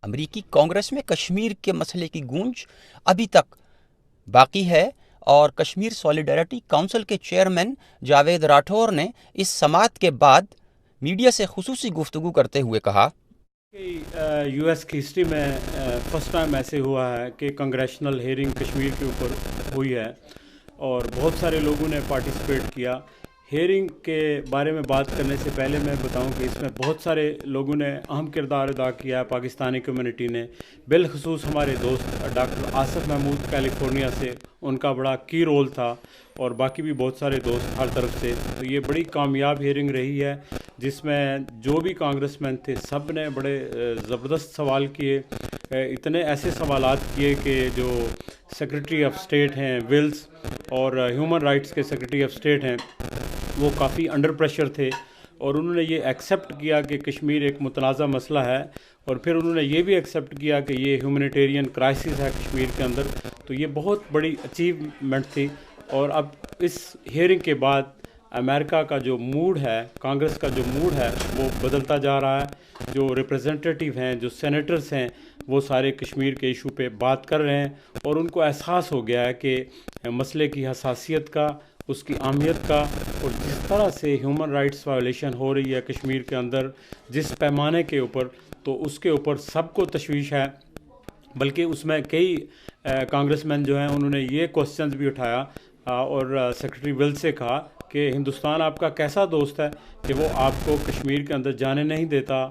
امریکی کانگریس میں کشمیر کے مسئلے کی گونج ابھی تک باقی ہے اور کشمیر سولیڈیرٹی کونسل کے چیئرمین جاوید راٹھور نے اس سماعت کے بعد میڈیا سے خصوصی گفتگو کرتے ہوئے کہا یو ایس کی ہسٹری میں فرسٹ ٹائم ایسے ہوا ہے کہ کنگریشنل ہیئرنگ کشمیر کے اوپر ہوئی ہے اور بہت سارے لوگوں نے پارٹیسپیٹ کیا. ہیئرنگ کے بارے میں بات کرنے سے پہلے میں بتاؤں کہ اس میں بہت سارے لوگوں نے اہم کردار ادا کیا ہے. پاکستانی کمیونٹی نے, بالخصوص ہمارے دوست ڈاکٹر آصف محمود کیلیفورنیا سے, ان کا بڑا کی رول تھا, اور باقی بھی بہت سارے دوست ہر طرف سے. تو یہ بڑی کامیاب ہیئرنگ رہی ہے جس میں جو بھی کانگریس مین تھے سب نے بڑے زبردست سوال کیے, اتنے ایسے سوالات کیے کہ جو سیکرٹری آف اسٹیٹ ہیں ویلز اور ہیومن رائٹس کے سیکرٹری آف اسٹیٹ ہیں وہ کافی انڈر پریشر تھے, اور انہوں نے یہ ایکسیپٹ کیا کہ کشمیر ایک متنازع مسئلہ ہے, اور پھر انہوں نے یہ بھی ایکسیپٹ کیا کہ یہ ہیومنیٹیرین کرائسس ہے کشمیر کے اندر. تو یہ بہت بڑی اچیومنٹ تھی. اور اب اس ہیئرنگ کے بعد امریکہ کا جو موڈ ہے, کانگریس کا جو موڈ ہے وہ بدلتا جا رہا ہے. جو ریپریزنٹیٹیو ہیں, جو سینیٹرز ہیں, وہ سارے کشمیر کے ایشو پہ بات کر رہے ہیں, اور ان کو احساس ہو گیا ہے کہ مسئلے کی حساسیت کا, اس کی اہمیت کا, اور جس طرح سے ہیومن رائٹس وائلیشن ہو رہی ہے کشمیر کے اندر جس پیمانے کے اوپر, تو اس کے اوپر سب کو تشویش ہے. بلکہ اس میں کئی کانگریس مین جو ہیں انہوں نے یہ کوسچنز بھی اٹھایا اور سیکرٹری ویلز سے کہا کہ ہندوستان آپ کا کیسا دوست ہے کہ وہ آپ کو کشمیر کے اندر جانے نہیں دیتا.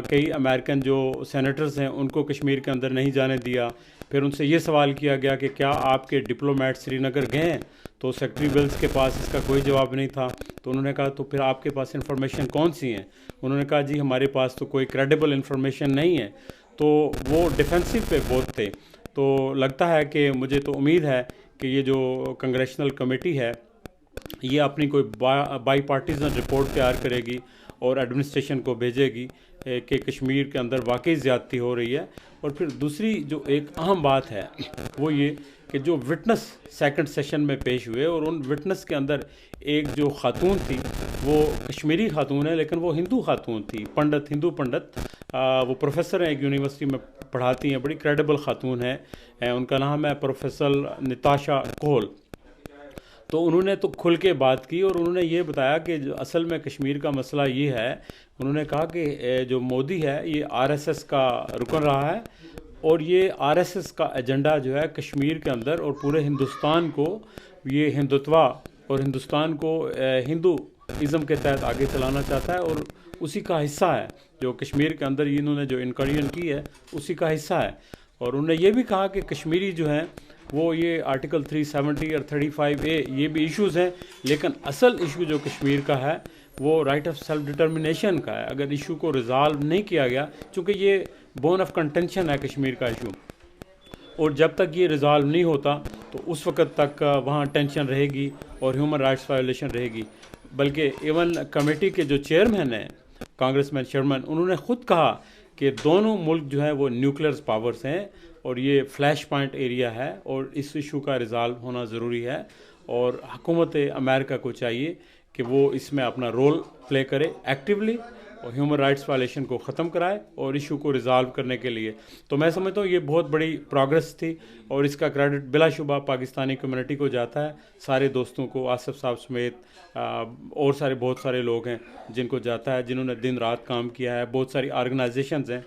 کئی امریکن جو سینیٹرز ہیں ان کو کشمیر کے اندر نہیں جانے دیا. پھر ان سے یہ سوال کیا گیا کہ کیا آپ کے ڈپلومیٹ سری نگر گئے ہیں, تو سیکرٹری ویلز کے پاس اس کا کوئی جواب نہیں تھا. تو انہوں نے کہا تو پھر آپ کے پاس انفارمیشن کون سی ہیں؟ انہوں نے کہا جی ہمارے پاس تو کوئی کریڈیبل انفارمیشن نہیں ہے. تو وہ ڈیفینسو پہ بہت تھے. تو لگتا ہے کہ مجھے تو امید ہے کہ یہ جو کنگریشنل کمیٹی ہے یہ اپنی کوئی بائی پارٹیزن رپورٹ تیار کرے گی اور ایڈمنسٹریشن کو بھیجے گی کہ کشمیر کے اندر واقعی زیادتی ہو رہی ہے. اور پھر دوسری جو ایک اہم بات ہے وہ یہ کہ جو وٹنس سیکنڈ سیشن میں پیش ہوئے, اور ان وٹنس کے اندر ایک جو خاتون تھی وہ کشمیری خاتون ہے لیکن وہ ہندو خاتون تھی, پنڈت, ہندو پنڈت, وہ پروفیسر ہیں ایک یونیورسٹی میں پڑھاتی ہیں, بڑی کریڈیبل خاتون ہیں, ان کا نام ہے پروفیسر نتاشا کول. تو انہوں نے تو کھل کے بات کی اور انہوں نے یہ بتایا کہ جو اصل میں کشمیر کا مسئلہ یہ ہے, انہوں نے کہا کہ جو مودی ہے یہ آر ایس ایس کا رکن رہا ہے, اور یہ آر ایس ایس کا ایجنڈا جو ہے کشمیر کے اندر اور پورے ہندوستان کو یہ ہندوتوا اور ہندوستان کو ہندو ازم کے تحت آگے چلانا چاہتا ہے, اور اسی کا حصہ ہے جو کشمیر کے اندر انہوں نے جو انکریشن کی ہے اسی کا حصہ ہے. اور انہوں نے یہ بھی کہا کہ کشمیری جو ہیں وہ یہ آرٹیکل 370 اور 35A یہ بھی ایشوز ہیں, لیکن اصل ایشو جو کشمیر کا ہے وہ رائٹ آف سیلف ڈٹرمنیشن کا ہے. اگر ایشو کو ریزالو نہیں کیا گیا, چونکہ یہ بون آف کنٹینشن ہے کشمیر کا ایشو, اور جب تک یہ ریزالو نہیں ہوتا تو اس وقت تک وہاں ٹینشن رہے گی اور ہیومن رائٹس وائلیشن رہے گی. بلکہ ایون کمیٹی کے جو چیئرمین ہیں کانگریس مین شرمن, انہوں نے خود کہا کہ دونوں ملک جو ہیں وہ نیوکلیئر پاورز ہیں اور یہ فلیش پوائنٹ ایریا ہے, اور اس ایشو کا ریزالو ہونا ضروری ہے, اور حکومت امریکہ کو چاہیے کہ وہ اس میں اپنا رول پلے کرے ایکٹیولی اور ہیومن رائٹس وائلیشن کو ختم کرائے اور ایشو کو ریزالو کرنے کے لیے. تو میں سمجھتا ہوں یہ بہت بڑی پروگرس تھی, اور اس کا کریڈٹ بلا شبہ پاکستانی کمیونٹی کو جاتا ہے, سارے دوستوں کو, آصف صاحب سمیت اور سارے بہت سارے لوگ ہیں جن کو جاتا ہے, جنہوں نے دن رات کام کیا ہے, بہت ساری آرگنائزیشنز ہیں.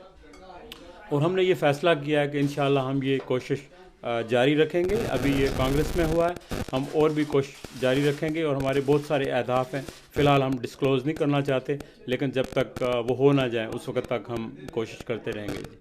اور ہم نے یہ فیصلہ کیا ہے کہ انشاءاللہ ہم یہ کوشش جاری رکھیں گے. ابھی یہ کانگریس میں ہوا ہے, ہم اور بھی کوشش جاری رکھیں گے, اور ہمارے بہت سارے اہداف ہیں, فی الحال ہم ڈسکلوز نہیں کرنا چاہتے, لیکن جب تک وہ ہو نہ جائیں اس وقت تک ہم کوشش کرتے رہیں گے.